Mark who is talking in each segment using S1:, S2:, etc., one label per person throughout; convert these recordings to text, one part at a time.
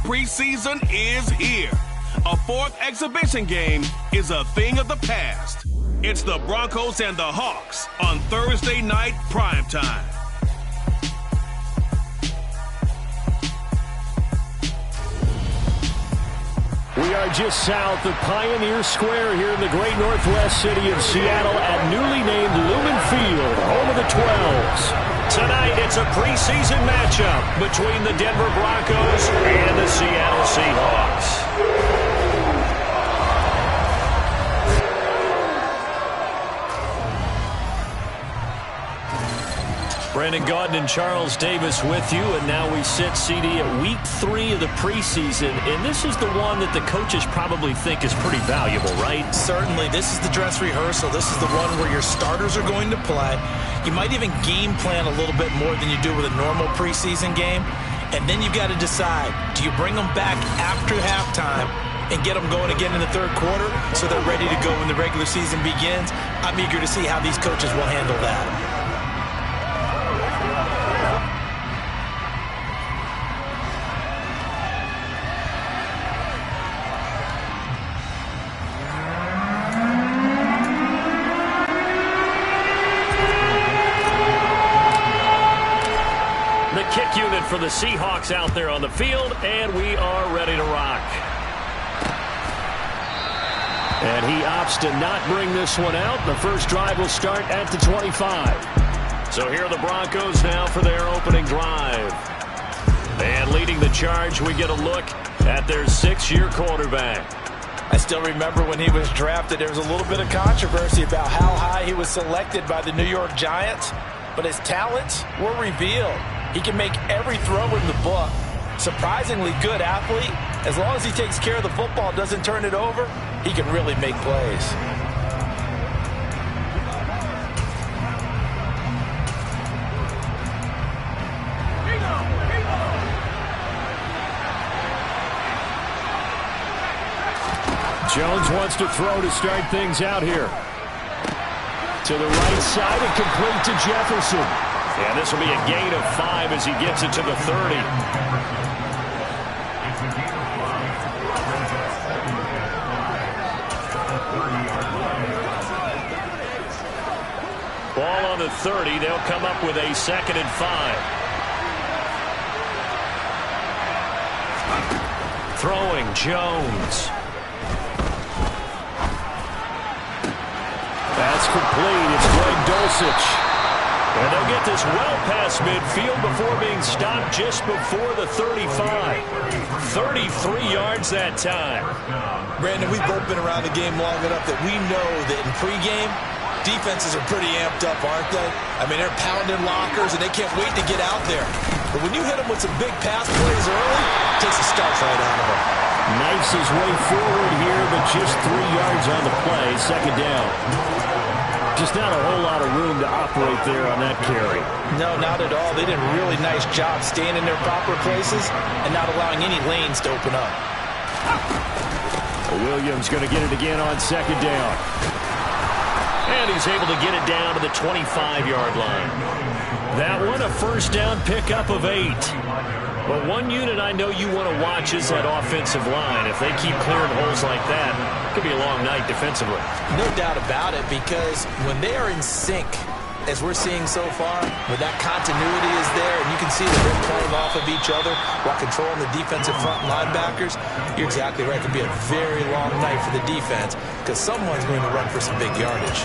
S1: preseason is here. A fourth exhibition game is a thing of the past. It's the Broncos and the Hawks on Thursday night primetime.
S2: We are just south of Pioneer Square here in the great northwest city of Seattle at newly named Lumen Field, home of the 12s. Tonight, it's a preseason matchup between the Denver Broncos and the Seattle Seahawks. Brandon Gaudin and Charles Davis with you, and now we sit, CD, at week 3 of the preseason, and this is the one that the coaches probably think is pretty valuable, right?
S3: Certainly. This is the dress rehearsal. This is the one where your starters are going to play. You might even game plan a little bit more than you do with a normal preseason game, and then you've got to decide, do you bring them back after halftime and get them going again in the third quarter so they're ready to go when the regular season begins? I'm eager to see how these coaches will handle that.
S2: Kick unit for the Seahawks out there on the field, and we are ready to rock. And he opts to not bring this one out. The first drive will start at the 25. So here are the Broncos now for their opening drive. And leading the charge, we get a look at their 6-year quarterback.
S3: I still remember when he was drafted, there was a little bit of controversy about how high he was selected by the New York Giants, but his talents were revealed. He can make every throw in the book. Surprisingly good athlete. As long as he takes care of the football, doesn't turn it over, he can really make plays.
S2: Jones wants to throw to start things out here. To the right side and complete to Jefferson. And this will be a gain of 5 as he gets it to the 30. Ball on the 30. They'll come up with a 2nd and 5. Throwing Jones. That's complete. It's Greg Dulcich. And they'll get this well past midfield before being stopped just before the 35. 33 yards that time.
S3: Brandon, we've both been around the game long enough that we know that in pregame, defenses are pretty amped up, aren't they? I mean, they're pounding lockers, and they can't wait to get out there. But when you hit them with some big pass plays early, it takes the start right out of them.
S2: Knifes his way forward here, but just 3 yards on the play. 2nd down. Just not a whole lot of room to operate there on that carry.
S3: No, not at all. They did a really nice job staying in their proper places and not allowing any lanes to open up.
S2: Williams going to get it again on 2nd down. And he's able to get it down to the 25-yard line. That one, a 1st down pickup of 8. But one unit I know you want to watch is that offensive line. If they keep clearing holes like that, it could be a long night defensively.
S3: No doubt about it, because when they are in sync, as we're seeing so far, when that continuity is there, and you can see that they're playing off of each other while controlling the defensive front linebackers, you're exactly right. It could be a very long night for the defense, because someone's going to run for some big yardage.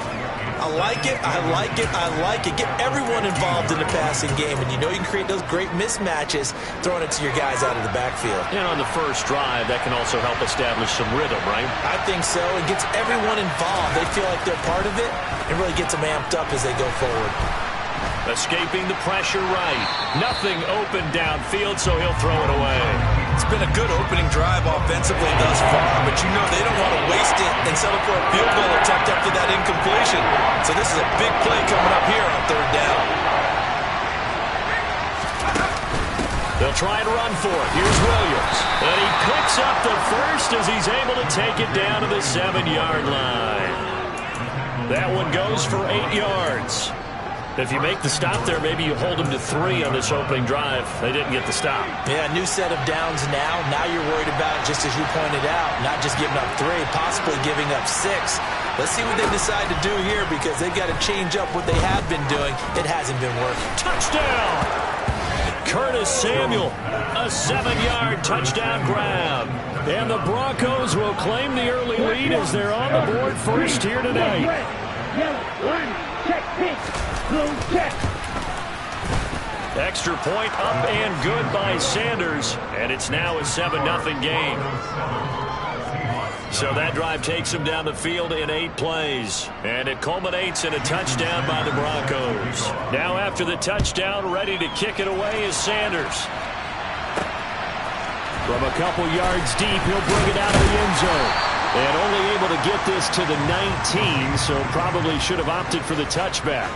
S3: I like it, I like it, I like it. Get everyone involved in the passing game, and you know you can create those great mismatches throwing it to your guys out of the backfield.
S2: And on the first drive, that can also help establish some rhythm, right?
S3: I think so. It gets everyone involved. They feel like they're part of it, and really gets them amped up as they go forward.
S2: Escaping the pressure right. Nothing open downfield, so he'll throw it away.
S3: It's been a good opening drive offensively thus far, but you know they don't want to waste it and settle for a field goal attempt after that incompletion. So this is a big play coming up here on 3rd down.
S2: They'll try and run for it. Here's Williams. And he picks up the first as he's able to take it down to the 7-yard line. That one goes for 8 yards. If you make the stop there, maybe you hold them to 3 on this opening drive. They didn't get the stop.
S3: Yeah, new set of downs now. Now you're worried about, just as you pointed out, not just giving up 3, possibly giving up 6. Let's see what they decide to do here because they've got to change up what they have been doing. It hasn't been working.
S2: Touchdown! Curtis Samuel, a 7-yard touchdown grab. And the Broncos will claim the early lead as they're on the board first here tonight. Extra point up and good by Sanders, and it's now a 7-0 game. So that drive takes them down the field in 8 plays, and it culminates in a touchdown by the Broncos. Now after the touchdown, ready to kick it away is Sanders. From a couple yards deep, he'll bring it out of the end zone. And only able to get this to the 19, so probably should have opted for the touchback.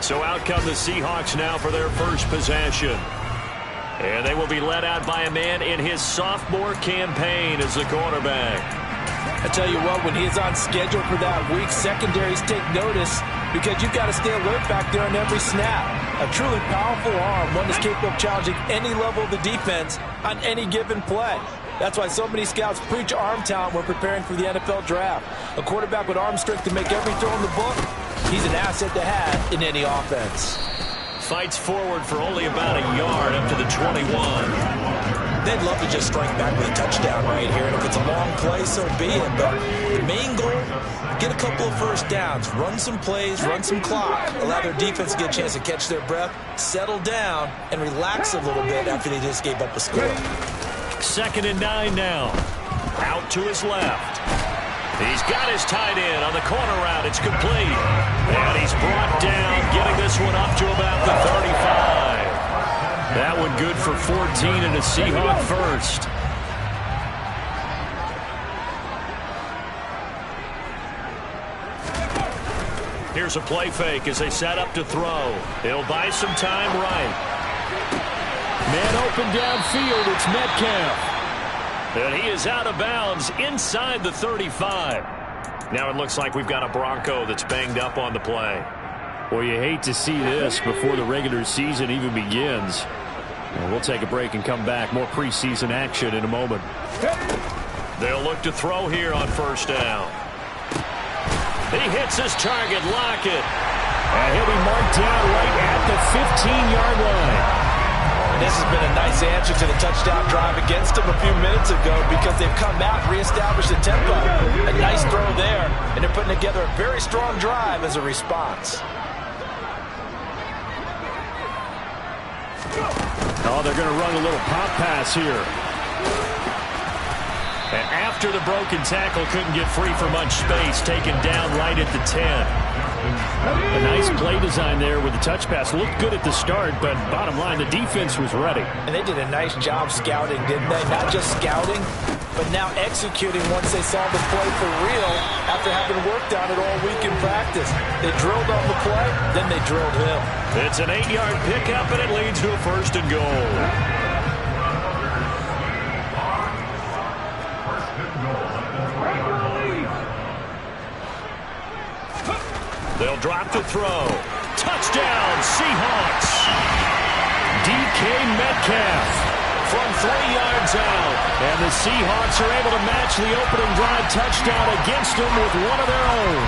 S2: So out come the Seahawks now for their first possession. And they will be led out by a man in his sophomore campaign as the quarterback.
S3: I tell you what, when he's on schedule for that week, secondaries take notice because you've got to stay alert back there on every snap. A truly powerful arm, one that's capable of challenging any level of the defense on any given play. That's why so many scouts preach arm talent when preparing for the NFL draft. A quarterback with arm strength to make every throw in the book, he's an asset to have in any offense.
S2: Fights forward for only about a yard up to the 21.
S3: They'd love to just strike back with a touchdown right here, and if it's a long play, so be it. But the main goal, get a couple of first downs, run some plays, run some clock, allow their defense to get a chance to catch their breath, settle down, and relax a little bit after they just gave up a score.
S2: 2nd and 9 now. Out to his left. He's got his tight end on the corner route. It's complete. And he's brought down, getting this one up to about the 35. That one good for 14 and a Seahawk first. Here's a play fake as they set up to throw. He'll buy some time right. Man open downfield, it's Metcalf. And he is out of bounds inside the 35. Now it looks like we've got a Bronco that's banged up on the play. Well, you hate to see this before the regular season even begins. Well, we'll take a break and come back. More preseason action in a moment. They'll look to throw here on first down. He hits his target, Lockett. And he'll be marked down right at the 15-yard line.
S3: This has been a nice answer to the touchdown drive against them a few minutes ago because they've come out and reestablished the tempo. A nice throw there, and they're putting together a very strong drive as a response.
S2: Oh, they're going to run a little pop pass here. And after the broken tackle, couldn't get free for much space, taken down right at the 10. A nice play design there with the touch pass. Looked good at the start, but bottom line, the defense was ready.
S3: And they did a nice job scouting, didn't they? Not just scouting, but now executing once they saw the play for real after having worked on it all week in practice. They drilled on the play, then they drilled him.
S2: It's an 8-yard pickup, and it leads to a 1st and goal. They'll drop to throw. Touchdown, Seahawks. DK Metcalf from 3 yards out. And the Seahawks are able to match the opening drive touchdown against them with one of their own.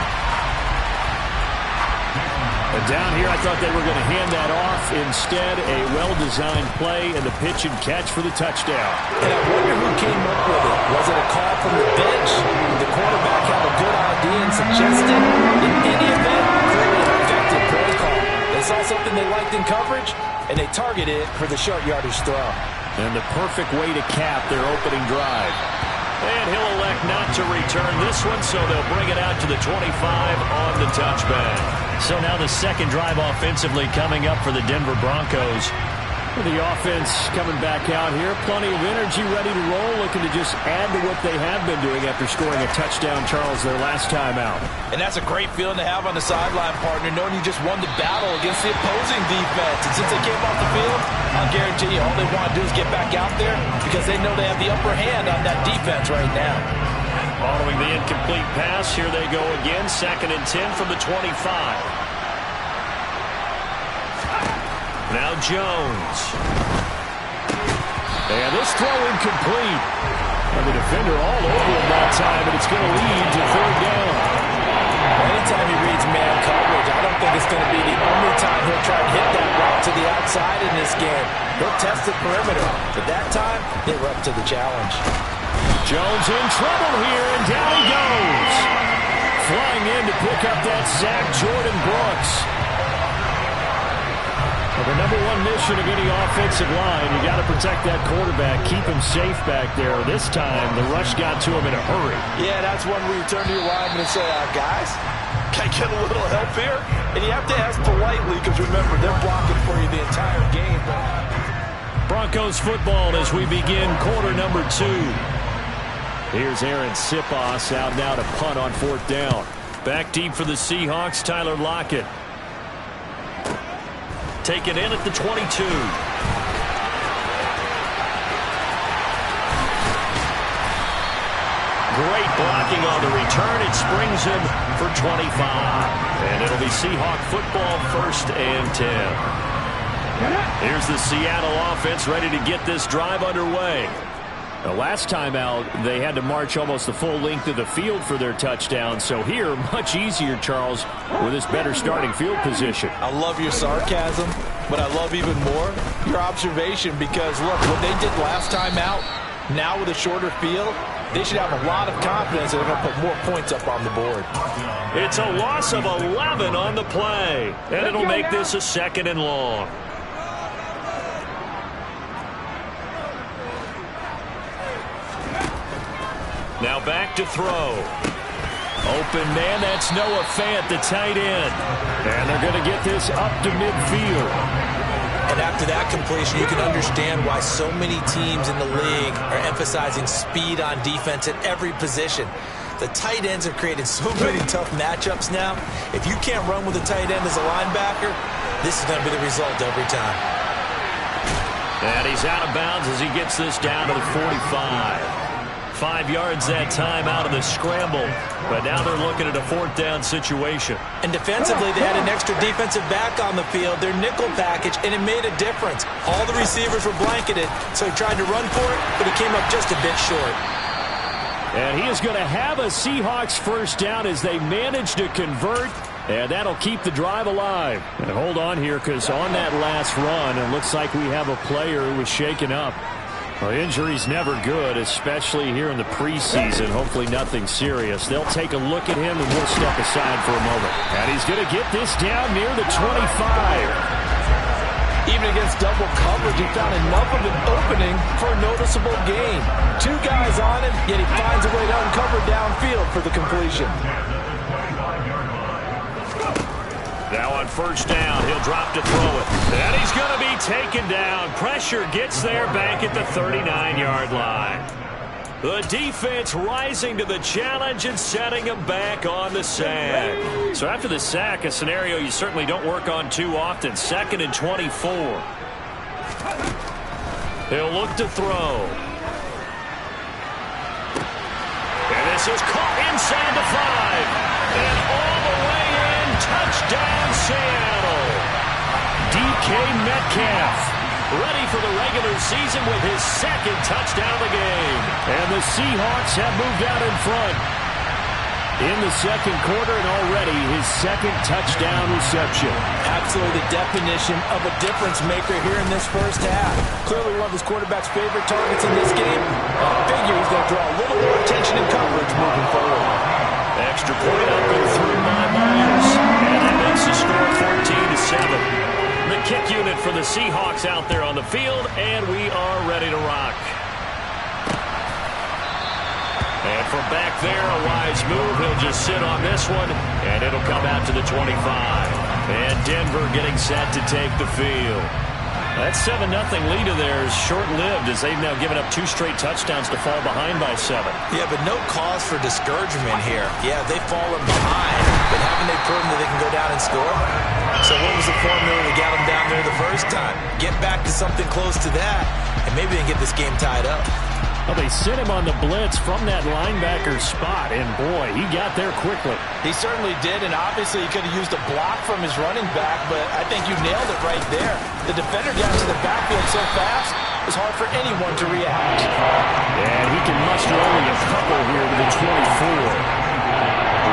S2: And down here, I thought they were going to hand that off. Instead, a well-designed play and the pitch and catch for the touchdown.
S3: And I wonder who came up with it. Was it a call from the bench? Did the quarterback have a good idea and suggested? In any event, clearly an effective play call. They saw something they liked in coverage, and they targeted it for the short yardage throw.
S2: And the perfect way to cap their opening drive. And he'll elect not to return this one, so they'll bring it out to the 25 on the touchback. So now the second drive offensively coming up for the Denver Broncos. The offense coming back out here. Plenty of energy, ready to roll, looking to just add to what they have been doing after scoring a touchdown, Charles, their last time out.
S3: And that's a great feeling to have on the sideline, partner, knowing you just won the battle against the opposing defense. And since they came off the field, I'll guarantee you all they want to do is get back out there because they know they have the upper hand on that defense right now.
S2: Following the incomplete pass, here they go again. 2nd and 10 from the 25. Now Jones. And this throw incomplete. And the defender all over him that time, and it's going to lead to third down.
S3: Anytime he reads man coverage, I don't think it's going to be the only time he'll try to hit that route to the outside in this game. He'll test the perimeter, but that time, they were up to the challenge.
S2: Jones in trouble here, and down he goes. Flying in to pick up that sack, Jordan Brooks. Well, the number one mission of any offensive line, you got to protect that quarterback, keep him safe back there. This time, the rush got to him in a hurry.
S3: Yeah, that's one where you turn to your lineman and say, guys, can I get a little help here? And you have to ask politely because, remember, they're blocking for you the entire game.
S2: Broncos football as we begin quarter number 2. Here's Aaron Sipos out now to punt on fourth down. Back deep for the Seahawks, Tyler Lockett. Taken in at the 22. Great blocking on the return. It springs him for 25. And it'll be Seahawk football, 1st and 10. Here's the Seattle offense ready to get this drive underway. The last time out, they had to march almost the full length of the field for their touchdown. So here, much easier, Charles, with this better starting field position.
S3: I love your sarcasm, but I love even more your observation because, look, what they did last time out, now with a shorter field, they should have a lot of confidence that they're going to put more points up on the board.
S2: It's a loss of 11 on the play, and it'll make this a 2nd and long. Now back to throw. Open man, that's Noah Fant, the tight end. And they're going to get this up to midfield.
S3: And after that completion, you can understand why so many teams in the league are emphasizing speed on defense at every position. The tight ends have created so many tough matchups now. If you can't run with a tight end as a linebacker, this is going to be the result every time.
S2: And he's out of bounds as he gets this down to the 45. 5 yards that time out of the scramble. But now they're looking at a 4th down situation.
S3: And defensively, they had an extra defensive back on the field, their nickel package, and it made a difference. All the receivers were blanketed, so he tried to run for it, but he came up just a bit short.
S2: And he is going to have a Seahawks 1st down as they manage to convert. And that'll keep the drive alive. And hold on here, because on that last run, it looks like we have a player who was shaken up. Well, injury's never good, especially here in the preseason. Hopefully nothing serious. They'll take a look at him, and we'll step aside for a moment. And he's going to get this down near the 25.
S3: Even against double coverage, he found enough of an opening for a noticeable gain. 2 guys on him, yet he finds a way to uncover downfield for the completion.
S2: Now on 1st down, he'll drop to throw it. And he's going to be taken down. Pressure gets there back at the 39-yard line. The defense rising to the challenge and setting him back on the sack. So after the sack, a scenario you certainly don't work on too often. 2nd and 24. He'll look to throw. And this is caught inside the 5. And all the way in, touchdown Seattle. DK Metcalf ready for the regular season with his 2nd touchdown of the game. And the Seahawks have moved out in front in the 2nd quarter, and already his 2nd touchdown reception.
S3: Absolutely the definition of a difference maker here in this 1st half. Clearly one of his quarterback's favorite targets in this game. I figure he's going to draw a little more attention and coverage moving forward.
S2: Extra point up and through by Myers. And that makes the score 14-7. The kick unit for the Seahawks out there on the field, and we are ready to rock. And from back there, a wise move. He'll just sit on this one, and it'll come out to the 25. And Denver getting set to take the field. That 7-0 lead of theirs short-lived as they've now given up 2 straight touchdowns to fall behind by 7.
S3: Yeah, but no cause for discouragement here. Yeah, they've fallen behind, but haven't they proven that they can go down and score? So what was the formula that got them down there the first time? Get back to something close to that, and maybe they can get this game tied up.
S2: Well, they sent him on the blitz from that linebacker spot, and boy, he got there quickly.
S3: He certainly did, and obviously he could have used a block from his running back, but I think you nailed it right there. The defender got to the backfield so fast, it was hard for anyone to react.
S2: And he can muster only a couple here to the 24.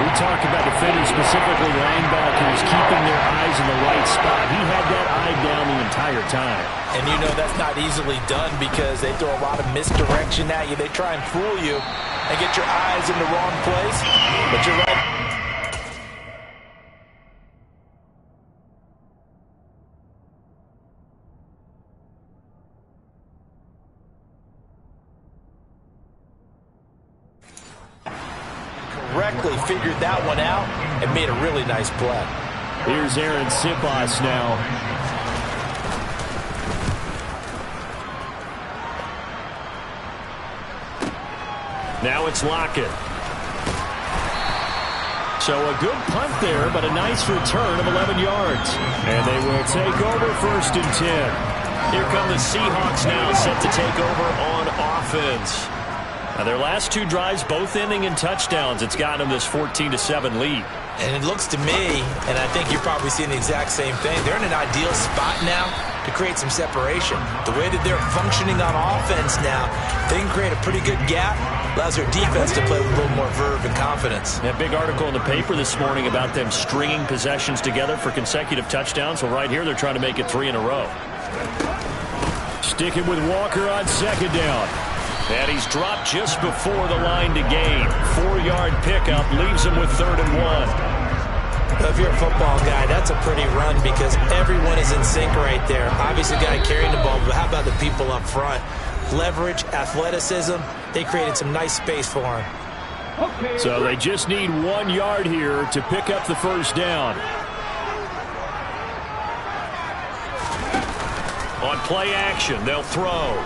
S2: We talk about defenders, specifically linebackers, keeping their eyes in the right spot. He had that eye down the entire time.
S3: And you know that's not easily done because they throw a lot of misdirection at you. They try and fool you and get your eyes in the wrong place. But you're right. Correctly figured that one out and made a really nice play.
S2: Here's Aaron Sipos now. Now it's Lockett. So a good punt there, but a nice return of 11 yards. And they will take over 1st and 10. Here come the Seahawks now, set to take over on offense. Now their last 2 drives, both ending in touchdowns. It's gotten them this 14-7 lead.
S3: And it looks to me, and I think you're probably seeing the exact same thing, they're in an ideal spot now to create some separation. The way that they're functioning on offense now, they can create a pretty good gap, allows their defense to play with a little more verve and confidence.
S2: That big article in the paper this morning about them stringing possessions together for consecutive touchdowns. Well, right here, they're trying to make it 3 in a row. Sticking with Walker on 2nd down. And he's dropped just before the line to gain. 4-yard pickup leaves him with 3rd and 1.
S3: If you're a football guy, that's a pretty run because everyone is in sync right there. Obviously, the guy carrying the ball, but how about the people up front? Leverage, athleticism, they created some nice space for him.
S2: So they just need 1 yard here to pick up the 1st down. On play action, they'll throw.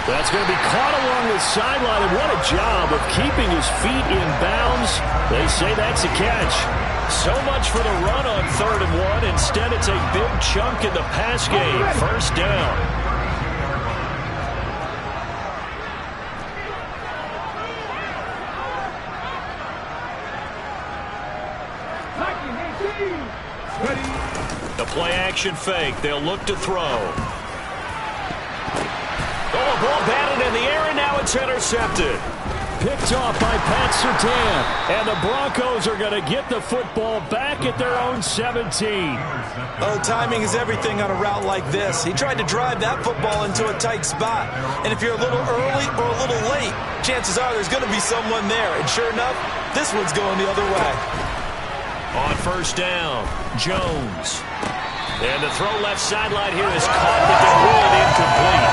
S2: That's going to be caught along the sideline, and what a job of keeping his feet in bounds. They say that's a catch. So much for the run on 3rd and 1. Instead, it's a big chunk in the pass game. 1st down. The play action fake. They'll look to throw. Oh, ball batted in the air, and now it's intercepted. Picked off by Pat Surtain. And the Broncos are going to get the football back at their own 17.
S3: Oh, timing is everything on a route like this. He tried to drive that football into a tight spot. And if you're a little early or a little late, chances are there's going to be someone there. And sure enough, this one's going the other way.
S2: On 1st down, Jones. And the throw left sideline here is caught, but they're ruled incomplete.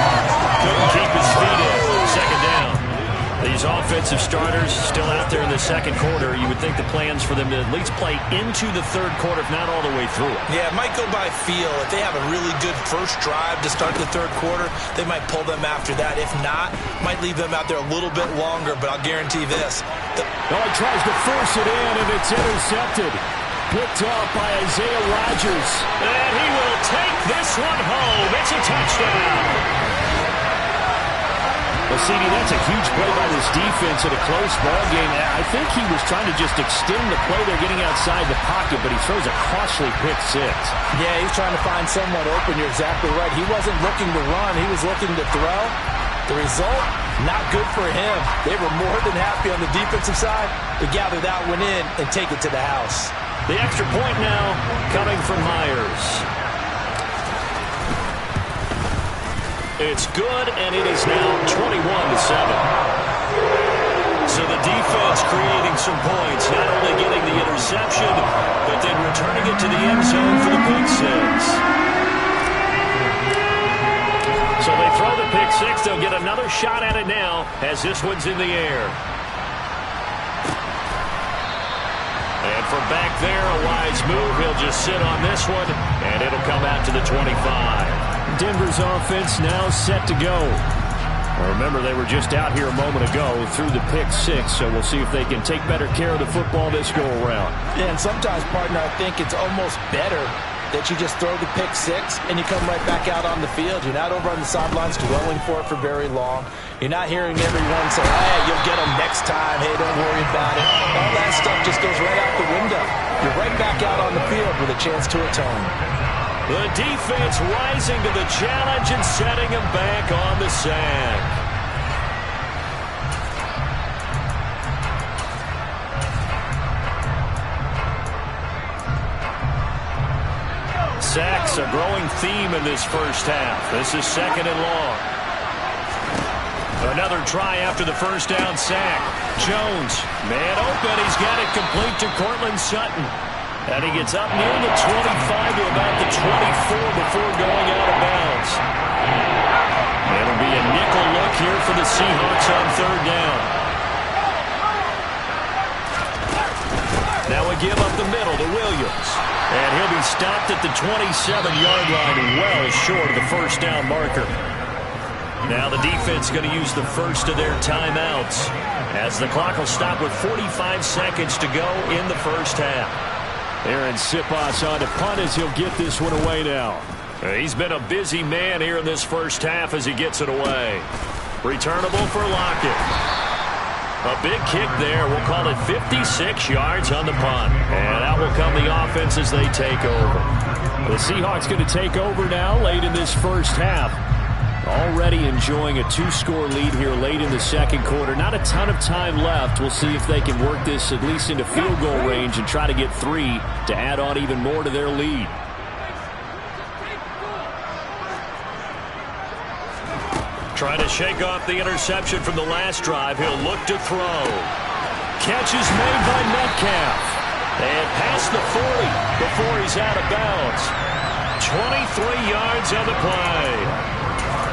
S2: Couldn't keep his feet in. 2nd down. These offensive starters still out there in the 2nd quarter. You would think the plans for them to at least play into the 3rd quarter, if not all the way through it.
S3: Yeah, it might go by feel. If they have a really good first drive to start the 3rd quarter, they might pull them after that. If not, might leave them out there a little bit longer, but I'll guarantee this.
S2: He tries to force it in, and it's intercepted. Picked off by Isaiah Rodgers. And he will take this one home. It's a touchdown. Well, CD, that's a huge play by this defense in a close ball game. I think he was trying to just extend the play. They're getting outside the pocket, but he throws a costly pick 6.
S3: Yeah, he's trying to find someone open. You're exactly right. He wasn't looking to run. He was looking to throw. The result, not good for him. They were more than happy on the defensive side to gather that one in and take it to the house.
S2: The extra point now coming from Myers. It's good, and it is now 21-7. So the defense creating some points, not only getting the interception, but then returning it to the end zone for the pick 6. So they throw the pick 6. They'll get another shot at it now as this one's in the air. And from back there, a wise move. He'll just sit on this one, and it'll come out to the 25. Denver's offense now set to go. Remember, they were just out here a moment ago through the pick 6, so we'll see if they can take better care of the football this go-around.
S3: Yeah, and sometimes, partner, I think it's almost better that you just throw the pick six and you come right back out on the field. You're not over on the sidelines dwelling for it for very long. You're not hearing everyone say, hey, you'll get them next time. Hey, don't worry about it. All that stuff just goes right out the window. You're right back out on the field with a chance to atone.
S2: The defense rising to the challenge and setting him back on the sand. Sacks a growing theme in this first half. This is 2nd and long. Another try after the first down sack. Jones, man open. He's got it complete to Cortland Sutton. And he gets up near the 25 to about the 24 before going out of bounds. It'll be a nickel look here for the Seahawks on 3rd down. Now we give up the middle to Williams. And he'll be stopped at the 27-yard line, well short of the first down marker. Now the defense going to use the first of their timeouts, as the clock will stop with 45 seconds to go in the first half.
S4: Aaron Siposs on to punt as he'll get this one away now.
S2: He's been a busy man here in this first half as he gets it away. Returnable for Lockett. A big kick there. We'll call it 56 yards on the punt. And out will come the offense as they take over.
S4: The Seahawks going to take over now late in this first half. Already enjoying a 2-score lead here late in the second quarter. Not a ton of time left. We'll see if they can work this at least into field goal range and try to get 3 to add on even more to their lead.
S2: Trying to shake off the interception from the last drive. He'll look to throw. Catch is made by Metcalf. And past the 40 before he's out of bounds. 23 yards on the play.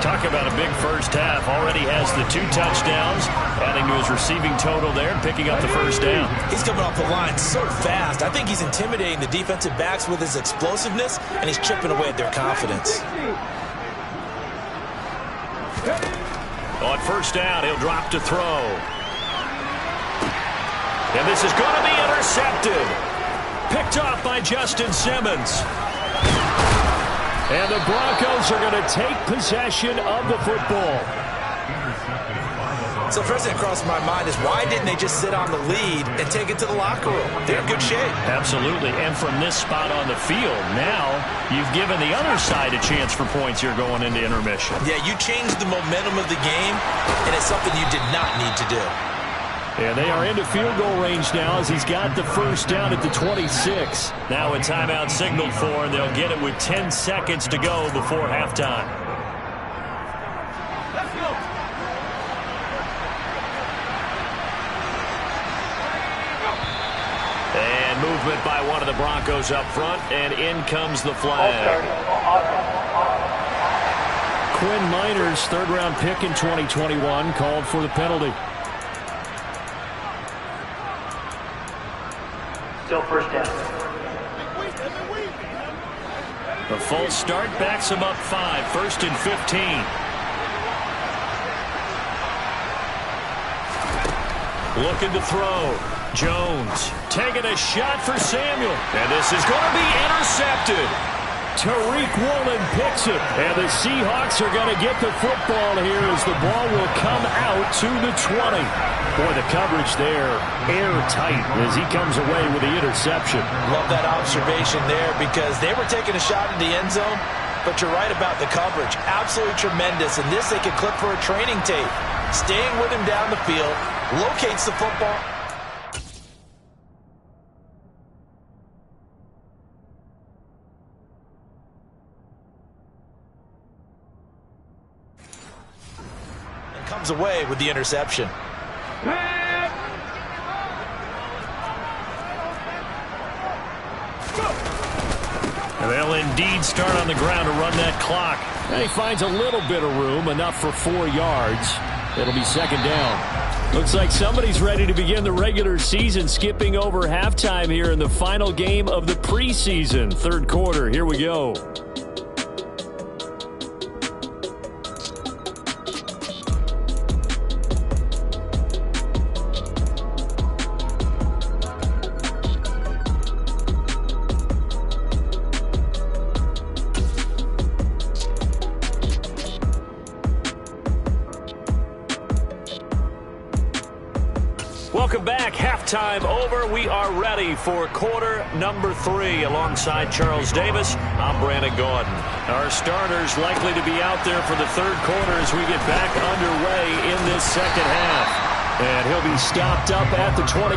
S2: Talk about a big first half. Already has the 2 touchdowns, adding to his receiving total there and picking up the first down.
S3: He's coming off the line so fast. I think he's intimidating the defensive backs with his explosiveness, and he's chipping away at their confidence.
S2: On first down, he'll drop to throw. And this is going to be intercepted. Picked off by Justin Simmons.
S4: And the Broncos are going to take possession of the football.
S3: So first thing that crossed my mind is, why didn't they just sit on the lead and take it to the locker room? They're in good shape.
S2: Absolutely. And from this spot on the field, now you've given the other side a chance for points here going into intermission.
S3: Yeah, you changed the momentum of the game, and it's something you did not need to do.
S4: And they are into field goal range now as he's got the first down at the 26.
S2: Now a timeout signaled for, and they'll get it with 10 seconds to go before halftime.
S5: Let's go.
S2: And movement by one of the Broncos up front, and in comes the flag.
S4: Quinn Miners, 3rd-round pick in 2021, called for the penalty.
S5: Still first down.
S2: The false start backs him up 5. 1st and 15. Looking to throw. Jones taking a shot for Samuel. And this is going to be intercepted.
S4: Tariq Woolen picks it. And the Seahawks are going to get the football here as the ball will come out to the 20. Boy, the coverage there, airtight as he comes away with the interception.
S3: Love that observation there, because they were taking a shot at the end zone, but you're right about the coverage. Absolutely tremendous. And this they could clip for a training tape. Staying with him down the field, locates the football. And comes away with the interception.
S2: And they'll indeed start on the ground to run that clock.
S4: And he finds a little bit of room, enough for 4 yards. It'll be 2nd down. Looks like somebody's ready to begin the regular season, skipping over halftime here in the final game of the preseason. 3rd quarter, here we go.
S2: Welcome back. Halftime over. We are ready for quarter number 3. Alongside Charles Davis, I'm Brandon Gaudin. Our starters likely to be out there for the third quarter as we get back underway in this second half. And he'll be stopped up at the 20.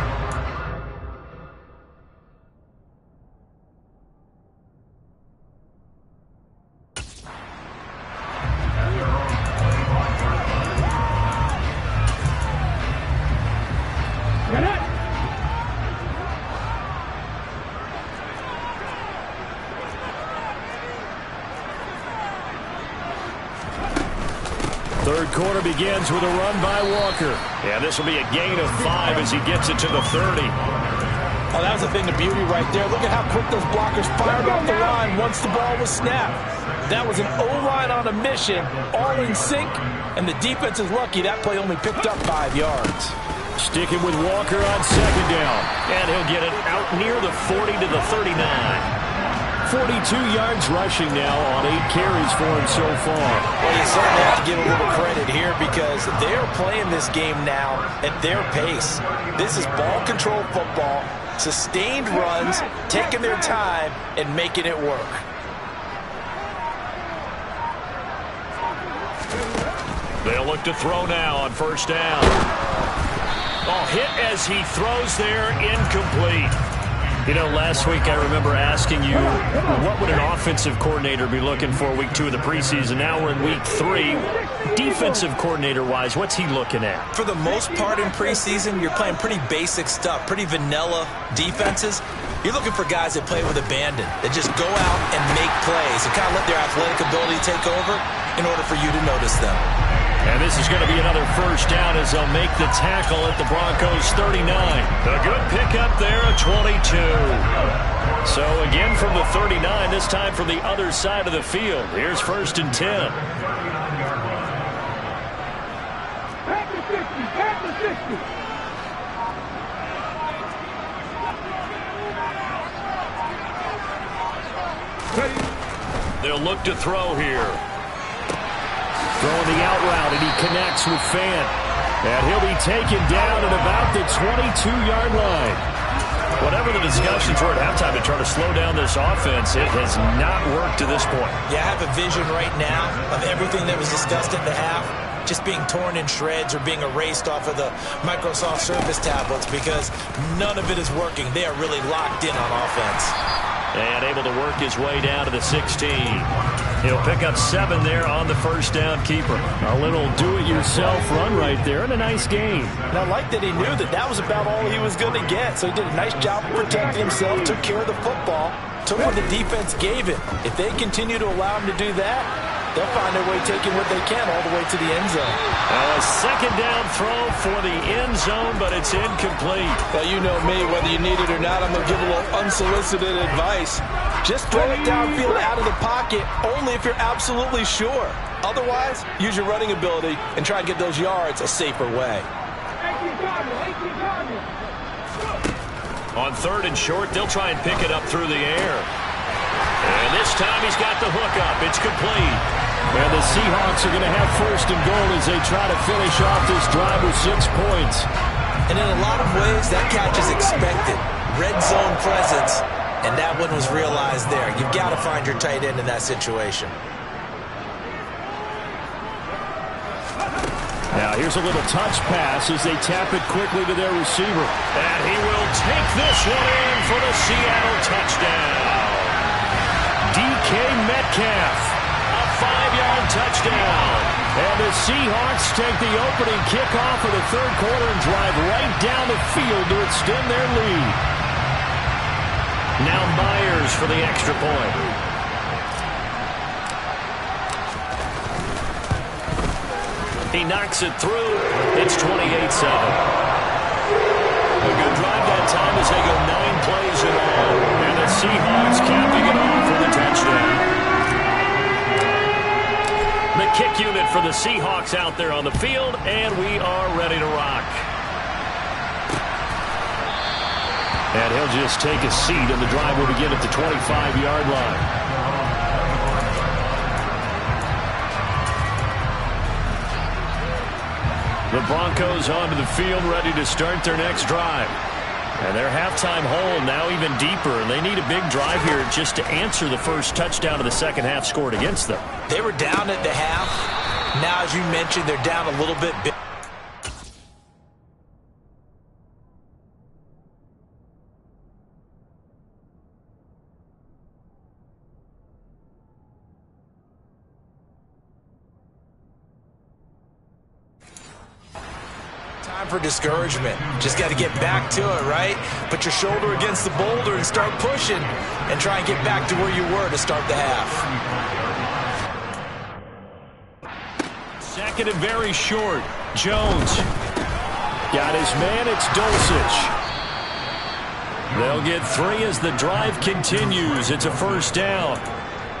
S2: Third quarter begins with a run by Walker. Yeah, this will be a gain of 5 as he gets it to the 30.
S3: Oh, that was a thing of beauty right there. Look at how quick those blockers fired off the line once the ball was snapped. That was an O-line on a mission, all in sync, and the defense is lucky that play only picked up 5 yards.
S2: Sticking with Walker on second down. And he'll get it out near the 40 to the 39. 42 yards rushing now on 8 carries for him so far.
S3: Well, you certainly have to give a little credit here because they're playing this game now at their pace. This is ball control football, sustained runs, taking their time, and making it work.
S2: They'll look to throw now on first down. Oh, hit as he throws there, incomplete. You know, last week I remember asking you, what would an offensive coordinator be looking for week 2 of the preseason? Now we're in week 3. Defensive coordinator-wise, what's he looking at?
S3: For the most part in preseason, you're playing pretty basic stuff, pretty vanilla defenses. You're looking for guys that play with abandon, that just go out and make plays and kind of let their athletic ability take over in order for you to notice them.
S2: And this is going to be another first down as they'll make the tackle at the Broncos' 39. A good pickup there, a 22. So again from the 39, this time from the other side of the field. Here's first and 10. They'll look to throw here. Throwing the out route, and he connects with Fant. And he'll be taken down at about the 22-yard line. Whatever the discussions were at halftime to try to slow down this offense, it has not worked to this point.
S3: Yeah, I have a vision right now of everything that was discussed at the half just being torn in shreds or being erased off of the Microsoft Surface tablets because none of it is working. They are really locked in on offense.
S2: And able to work his way down to the 16. He'll pick up 7 there on the first down keeper. A little do-it-yourself run right there and a nice gain.
S3: And I like that he knew that that was about all he was going to get. So he did a nice job of protecting himself, took care of the football, took what the defense gave him. If they continue to allow him to do that, they'll find their way taking what they can all the way to the end zone.
S2: A second down throw for the end zone, but it's incomplete.
S3: Well, you know me, whether you need it or not, I'm going to give a little unsolicited advice. Just throw it downfield out of the pocket, only if you're absolutely sure. Otherwise, use your running ability and try and get those yards a safer way.
S2: On third and short, they'll try and pick it up through the air. And this time he's got the hook up. It's complete.
S4: And the Seahawks are going to have first and goal as they try to finish off this drive with 6 points.
S3: And in a lot of ways, that catch is expected. Red zone presence, and that one was realized there. You've got to find your tight end in that situation.
S4: Now here's a little touch pass as they tap it quickly to their receiver.
S2: And he will take this one in for the Seattle touchdown. DK Metcalf, a 5-yard touchdown. And the Seahawks take the opening kickoff of the third quarter and drive right down the field to extend their lead. Now Myers for the extra point. He knocks it through. It's 28-7. A good drive that time as they go 9 plays in all. And the Seahawks capping it off for the touchdown. The kick unit for the Seahawks out there on the field, and we are ready to rock.
S4: And he'll just take a seat, and the drive will begin at the 25-yard line. The Broncos onto the field, ready to start their next drive. And their halftime hole now even deeper, and they need a big drive here just to answer the first touchdown of the second half scored against them.
S3: They were down at the half. Now, as you mentioned, they're down a little bit. Time for discouragement. Just got to get back to it, right? Put your shoulder against the boulder and start pushing and try and get back to where you were to start the half.
S4: Second and very short. Jones got his man. It's Dulcich. They'll get 3 as the drive continues. It's a first down.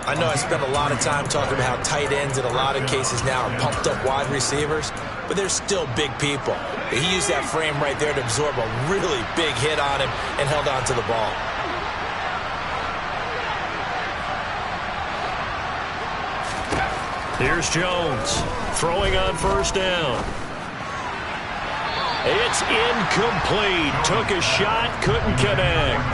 S3: I know I spent a lot of time talking about how tight ends in a lot of cases now are pumped up wide receivers, but they're still big people. He used that frame right there to absorb a really big hit on him and held on to the ball.
S4: Here's Jones throwing on first down. It's incomplete. Took a shot, couldn't connect.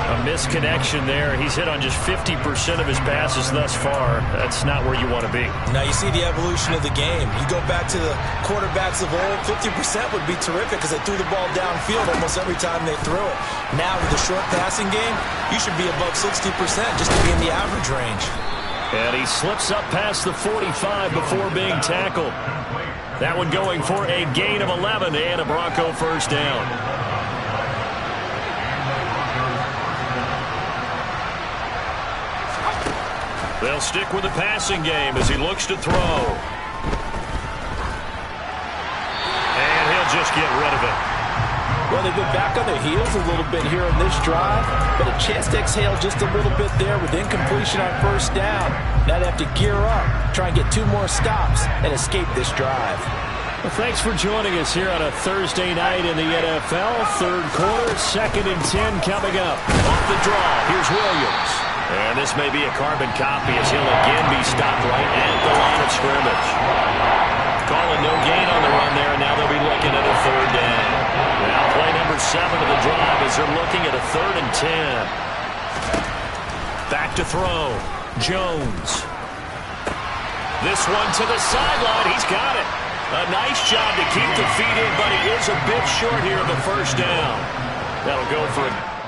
S4: A misconnection there. He's hit on just 50% of his passes thus far. That's not where you want to be.
S3: Now you see the evolution of the game. You go back to the quarterbacks of old, 50% would be terrific because they threw the ball downfield almost every time they threw it. Now with the short passing game, you should be above 60% just to be in the average range.
S4: And he slips up past the 45 before being tackled. That one going for a gain of 11 and a Bronco first down. They'll stick with the passing game as he looks to throw. And he'll just get rid of it.
S3: Well, they've been back on their heels a little bit here on this drive, but a chance to exhale just a little bit there with incompletion on first down. Now they have to gear up, try and get 2 more stops, and escape this drive.
S4: Well, thanks for joining us here on a Thursday night in the NFL. Third quarter, 2nd and 10 coming up. Off the draw, here's Williams. And this may be a carbon copy as he'll again be stopped right at the line of scrimmage. Calling no gain on the run there, and now they'll be looking at a third down. Now play number 7 of the drive as they're looking at a 3rd and 10. Back to throw. Jones. This one to the sideline. He's got it. A nice job to keep the feet in, but he is a bit short here of the first down. That'll go for a...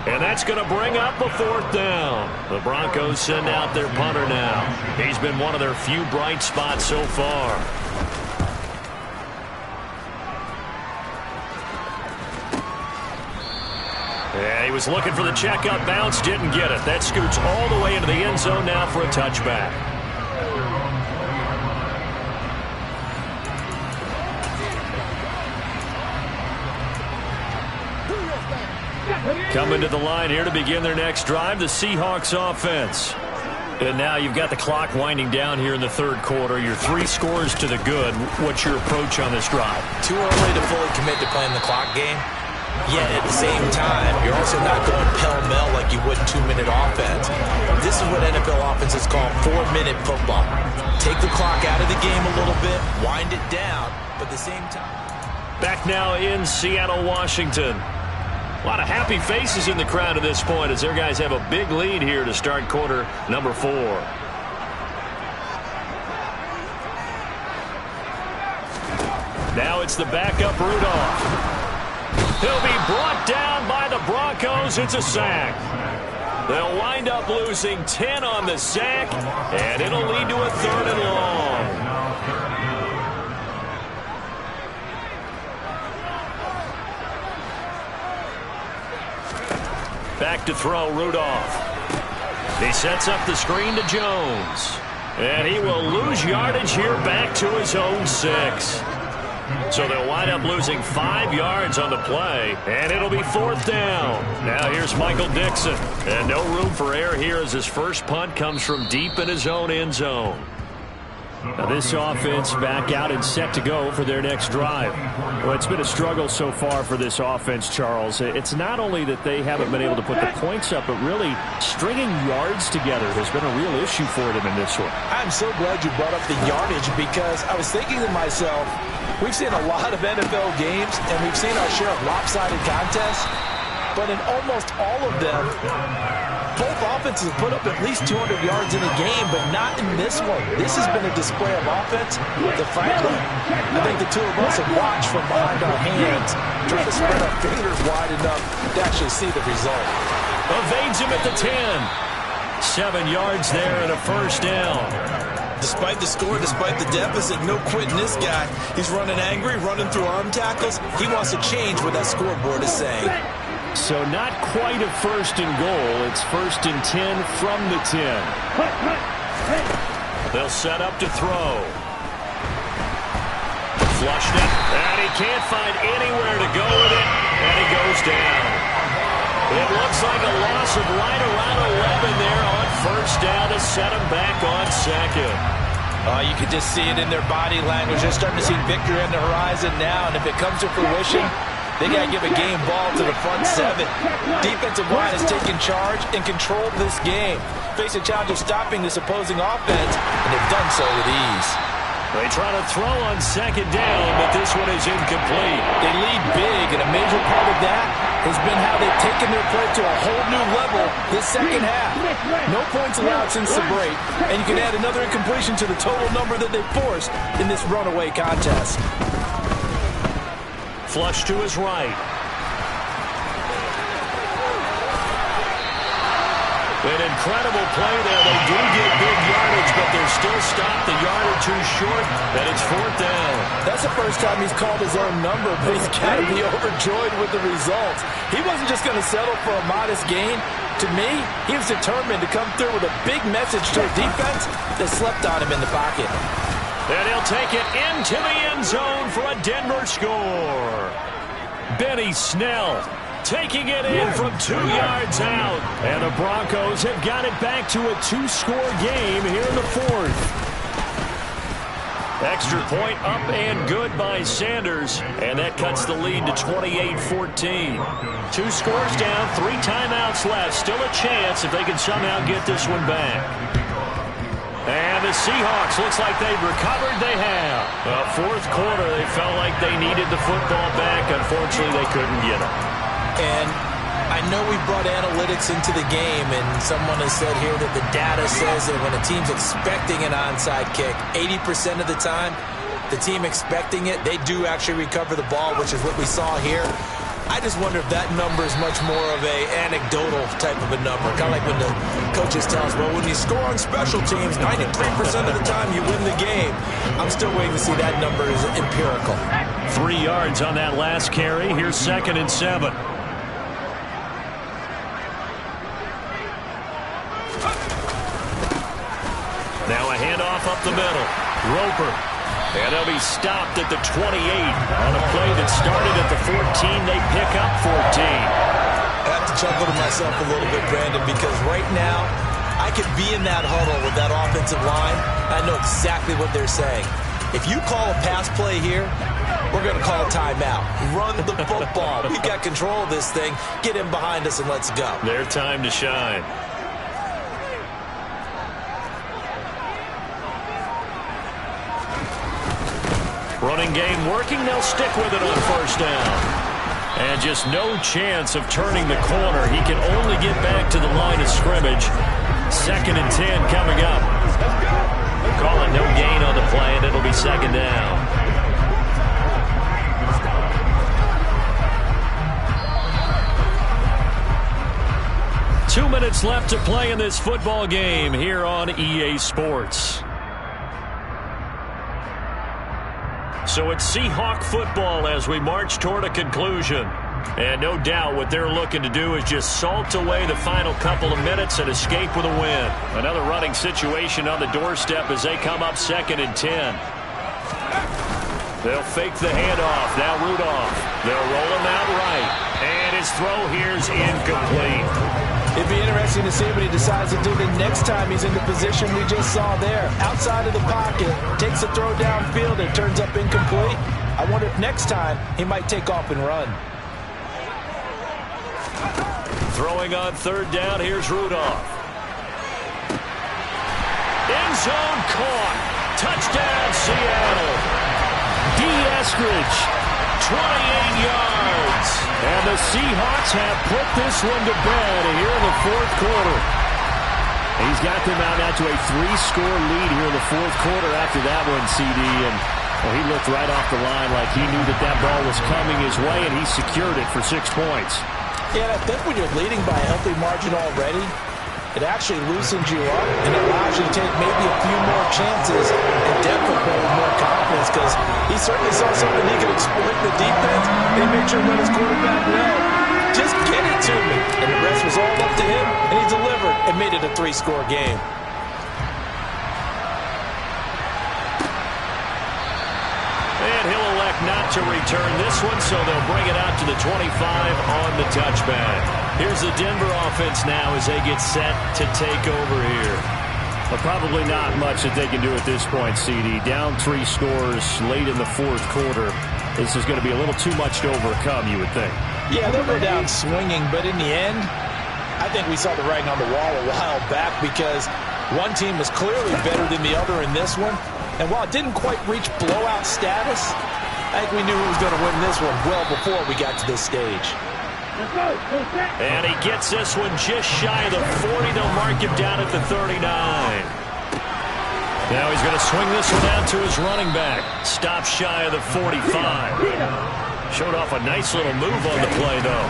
S4: And that's going to bring up a 4th down. The Broncos send out their punter now. He's been one of their few bright spots so far. Yeah, he was looking for the checkup bounce, didn't get it. That scoots all the way into the end zone now for a touchback. Coming to the line here to begin their next drive, the Seahawks offense. And now you've got the clock winding down here in the 3rd quarter. Your 3 scores to the good. What's your approach on this drive?
S3: Too early to fully commit to playing the clock game. Yet at the same time, you're also not going pell-mell like you would in 2-minute offense. This is what NFL offenses call 4-minute football. Take the clock out of the game a little bit, wind it down, but at the same time.
S4: Back now in Seattle, Washington. A lot of happy faces in the crowd at this point as their guys have a big lead here to start quarter number 4. Now it's the backup Rudolph. He'll be brought down by the Broncos. It's a sack. They'll wind up losing 10 on the sack, and it'll lead to a 3rd and long. Back to throw, Rudolph. He sets up the screen to Jones. And he will lose yardage here back to his own 6.
S2: So they'll wind up losing 5 yards on the play, and it'll be 4th down. Now here's Michael Dixon. And no room for error here as his first punt comes from deep in his own end zone.
S4: Now this offense back out and set to go for their next drive. Well, it's been a struggle so far for this offense, Charles. It's not only that they haven't been able to put the points up, but really stringing yards together has been a real issue for them in this one.
S3: I'm so glad you brought up the yardage because I was thinking to myself, we've seen a lot of NFL games and we've seen our share of lopsided contests, but in almost all of them, both offenses have put up at least 200 yards in a game, but not in this one. This has been a display of offense that, frankly, I think the two of us have watched from behind our hands, trying to spread our fingers wide enough to actually see the result.
S2: Evades him at the 10. 7 yards there and a first down.
S3: Despite the score, despite the deficit, no quitting this guy. He's running angry, running through arm tackles. He wants to change what that scoreboard is saying.
S4: So not quite a 1st and goal. It's 1st and 10 from the 10.
S2: They'll set up to throw. Flushed it, and he can't find anywhere to go with it, and he goes down. It looks like a loss of right around 11 there on 1st down to set him back on 2nd.
S3: You can just see it in their body language. They're starting to see victory on the horizon now, and if it comes to fruition, they got to give a game ball to the front 7. Defensive line has taken charge and controlled this game. Face a challenge of stopping this opposing offense, and they've done so with ease.
S2: They try to throw on 2nd down, but this one is incomplete.
S3: They lead big, and a major part of that has been how they've taken their play to a whole new level this second half. No points allowed since the break, and you can add another incompletion to the total number that they forced in this runaway contest.
S2: Flush to his right. An incredible play there. They do get big yardage, but they're still stopped a yard or two short, and it's 4th down.
S3: That's the first time he's called his own number, but he's got to be overjoyed with the results. He wasn't just going to settle for a modest gain. To me, he was determined to come through with a big message to a defense that slept on him in the pocket.
S2: And he'll take it into the end zone for a Denver score. Benny Snell taking it in from 2 yards out.
S4: And the Broncos have got it back to a 2-score game here in the 4th.
S2: Extra point up and good by Sanders. And that cuts the lead to 28-14. 2 scores down, 3 timeouts left. Still a chance if they can somehow get this one back. And the Seahawks, looks like they've recovered. They have. 4th quarter, they felt like they needed the football back. Unfortunately, they couldn't get it.
S3: And I know we brought analytics into the game, and someone has said here that the data says that when a team's expecting an onside kick, 80% of the time, the team expecting it, they do actually recover the ball, which is what we saw here. I just wonder if that number is much more of a anecdotal type of a number. Kind of like when the coaches tell us, well, when you score on special teams, 93% of the time you win the game. I'm still waiting to see that number is empirical.
S2: 3 yards on that last carry. Here's 2nd and 7. Now a handoff up the middle. Roper. And they'll be stopped at the 28. On a play that started at the 14, they pick up 14.
S3: I have to chuckle to myself a little bit, Brandon, because right now I could be in that huddle with that offensive line. I know exactly what they're saying. If you call a pass play here, we're going to call a timeout. Run the football. We've got control of this thing. Get in behind us and let's go.
S2: Their time to shine. Running game working. They'll stick with it on 1st down. And just no chance of turning the corner. He can only get back to the line of scrimmage. 2nd and 10 coming up. Calling no gain on the play, and it'll be 2nd down. Two minutes left to play in this football game here on EA Sports. So it's Seahawk football as we march toward a conclusion. And no doubt what they're looking to do is just salt away the final couple of minutes and escape with a win. Another running situation on the doorstep as they come up 2nd and 10. They'll fake the handoff. Now Rudolph. They'll roll him out right. And his throw here's incomplete.
S3: It'd be interesting to see what he decides to do the next time he's in the position we just saw there. Outside of the pocket, takes a throw downfield, and turns up incomplete. I wonder if next time he might take off and run.
S2: Throwing on third down, here's Rudolph. End zone caught. Touchdown, Seattle. D. Eskridge, 28 yards. And the Seahawks have put this one to bed here in the fourth quarter.
S4: He's got them out now to a 3-score lead here in the fourth quarter after that one, CD. And well, he looked right off the line like he knew that that ball was coming his way, and he secured it for 6 points.
S3: Yeah, I think when you're leading by a healthy margin already, it actually loosens you up and allows you to take maybe a few more chances and definitely with more confidence, because he certainly saw something he could exploit the defense and make sure to let his quarterback know, just get it to me. And the rest was all up to him, and he delivered and made it a 3-score game.
S2: And he'll elect not to return this one, so they'll bring it out to the 25 on the touchback. Here's the Denver offense now as they get set to take over here.
S4: Well, probably not much that they can do at this point, CD. Down 3 scores late in the fourth quarter. This is going to be a little too much to overcome, you would think.
S3: Yeah, they'll go down swinging, but in the end, I think we saw the writing on the wall a while back, because one team was clearly better than the other in this one. And while it didn't quite reach blowout status, I think we knew who was going to win this one well before we got to this stage.
S2: And he gets this one just shy of the 40. They'll mark him down at the 39. Now he's going to swing this one out to his running back. Stop shy of the 45. Showed off a nice little move on the play, though.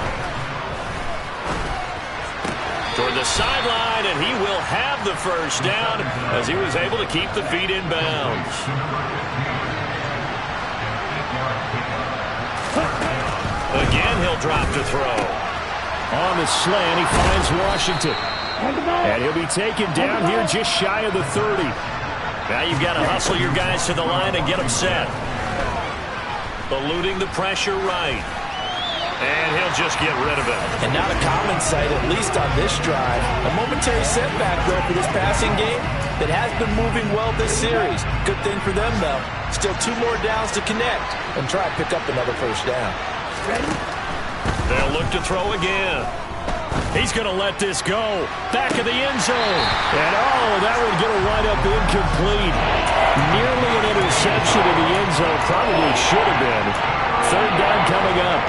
S2: Toward the sideline, and he will have the first down as he was able to keep the feet in bounds. Again, he'll drop to throw.
S4: On the slant, he finds Washington. And he'll be taken down here just shy of the 30.
S2: Now you've got to hustle your guys to the line and get them set. Eluding the pressure right. And he'll just get rid of it.
S3: And not a common sight, at least on this drive. A momentary setback, though, for this passing game that has been moving well this series. Good thing for them, though. Still 2 more downs to connect and try to pick up another first down.
S2: They'll look to throw again. He's going to let this go. Back of the end zone.
S4: And that one going to wind up incomplete. Nearly an interception in the end zone. Probably should have been. Third down coming up.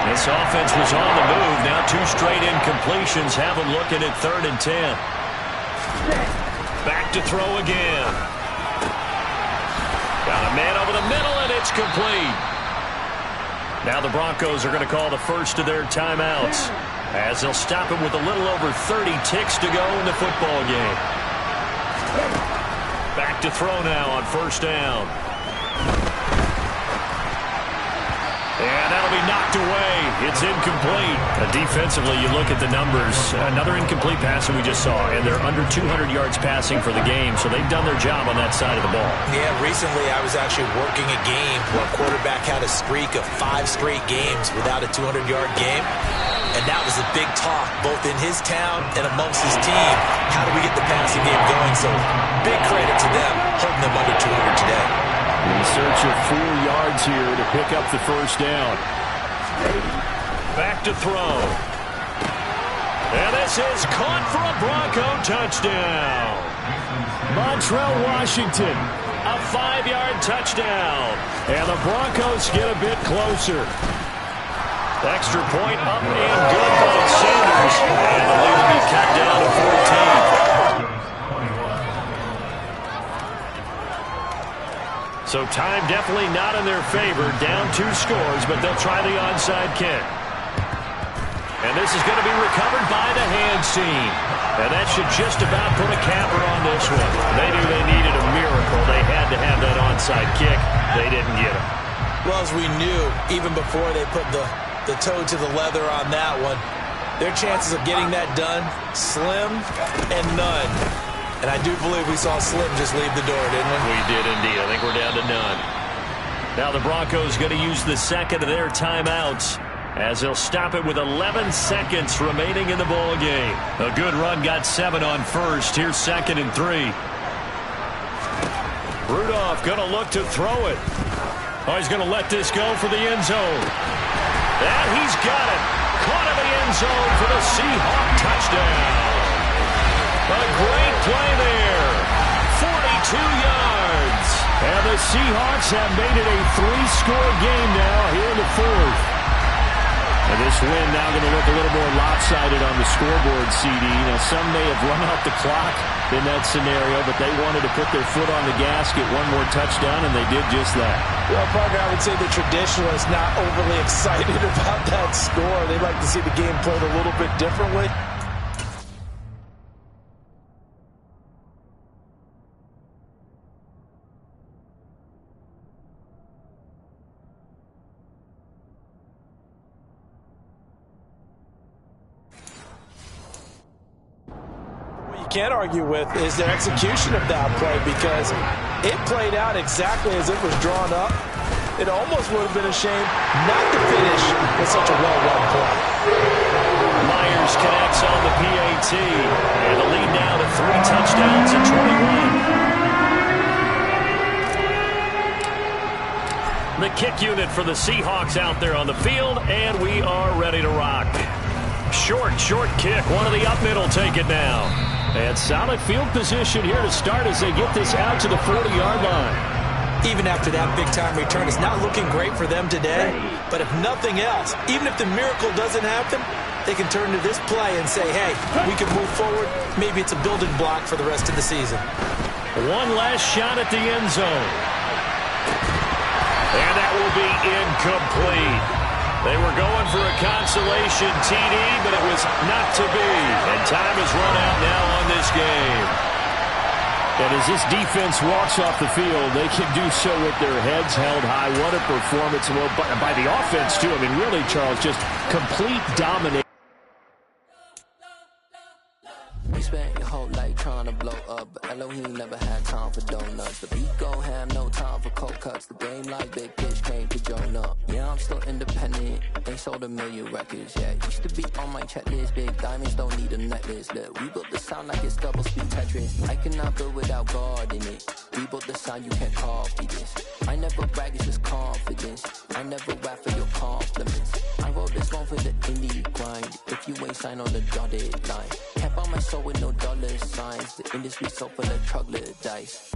S2: This offense was on the move. Now 2 straight incompletions have them looking at 3rd and 10. Back to throw again. Got a man over the middle, and it's complete. Now the Broncos are going to call the first of their timeouts, as they'll stop him with a little over 30 ticks to go in the football game. Back to throw now on first down. And that'll be knocked away. It's incomplete. Defensively, you look at the numbers. Another incomplete pass that we just saw, and they're under 200 yards passing for the game, so they've done their job on that side of the ball.
S3: Yeah, recently I was actually working a game where a quarterback had a streak of 5 straight games without a 200-yard game. And that was a big talk, both in his town and amongst his team. How do we get the passing game going? So big credit to them, holding them under 200 today.
S4: In search of 4 yards here to pick up the first down.
S2: Back to throw. And this is caught for a Bronco touchdown.
S4: Montrell Washington.
S2: A 5-yard touchdown.
S4: And the Broncos get a bit closer.
S2: Extra point up and good by Sanders. And the lead will be cut down to 14. So time definitely not in their favor. Down 2 scores, but they'll try the onside kick. And this is going to be recovered by the hands team. And that should just about put a capper on this one. They knew they needed a miracle. They had to have that onside kick. They didn't get it.
S3: Well, as we knew, even before they put the toe to the leather on that one, their chances of getting that done, slim and none. And I do believe we saw Slim just leave the door, didn't we?
S2: We did indeed. I think we're down to none. Now the Broncos going to use the second of their timeouts as they'll stop it with 11 seconds remaining in the ball game. A good run got 7 on first. Here's 2nd and 3. Rudolph going to look to throw it. Oh, he's going to let this go for the end zone. And he's got it. Caught in the end zone for the Seahawk touchdown. A great play there. 42 yards. And the Seahawks have made it a 3-score game now here in the 4th. And this win now going to look a little more lopsided on the scoreboard, CD. Now, some may have run out the clock in that scenario, but they wanted to put their foot on the gas, get one more touchdown, and they did just that.
S3: Well, Parker, I would say the traditionalists not overly excited about that score. They'd like to see the game played a little bit differently. Can't argue with is their execution of that play, because it played out exactly as it was drawn up. It almost would have been a shame not to finish with such a well-run play.
S2: Myers connects on the PAT, and the lead now to 3 touchdowns and 21. The kick unit for the Seahawks out there on the field, and we are ready to rock. Short kick. One of the up middle take it now. And solid field position here to start as they get this out to the 40-yard line.
S3: Even after that big-time return, it's not looking great for them today. But if nothing else, even if the miracle doesn't happen, they can turn to this play and say, hey, we can move forward. Maybe it's a building block for the rest of the season.
S2: One last shot at the end zone. And that will be incomplete. They were going for a consolation TD, but it was not to be. And time has run out now on this game.
S4: And as this defense walks off the field, they can do so with their heads held high. What a performance by the offense, too. I mean, really, Charles, just complete domination.
S5: You spent your whole life trying to blow up, but Elohim never had time for donuts. The beat go ham, no time for cold cuts. The game like big pitch came to join up. Yeah, I'm still independent. They sold 1 million records. Yeah, used to be on my checklist. Big diamonds don't need a necklace. Look, we built the sound like it's double speed Tetris. I cannot build without God in it. We built the sound, you can't copy this. I never brag, it's just confidence. I never rap for your compliments. I wrote this one for the indie grind. If you ain't signed on the dotted line, can't buy my soul with no dollar signs. The industry so full of troglodytes.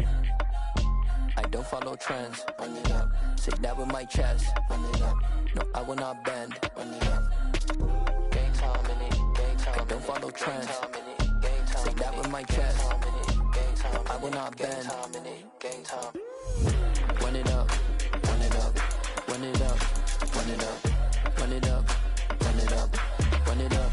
S5: I don't follow trends. Run it up. Say that with my chest. Run it up. No, I will not bend. Run it up. Game time in it. Game time. I don't follow trends. Say that with my chest. I will not bend. Game time. Run it up. Run it up. Run it up. Run it up. Run it up. Run it up. Run it up.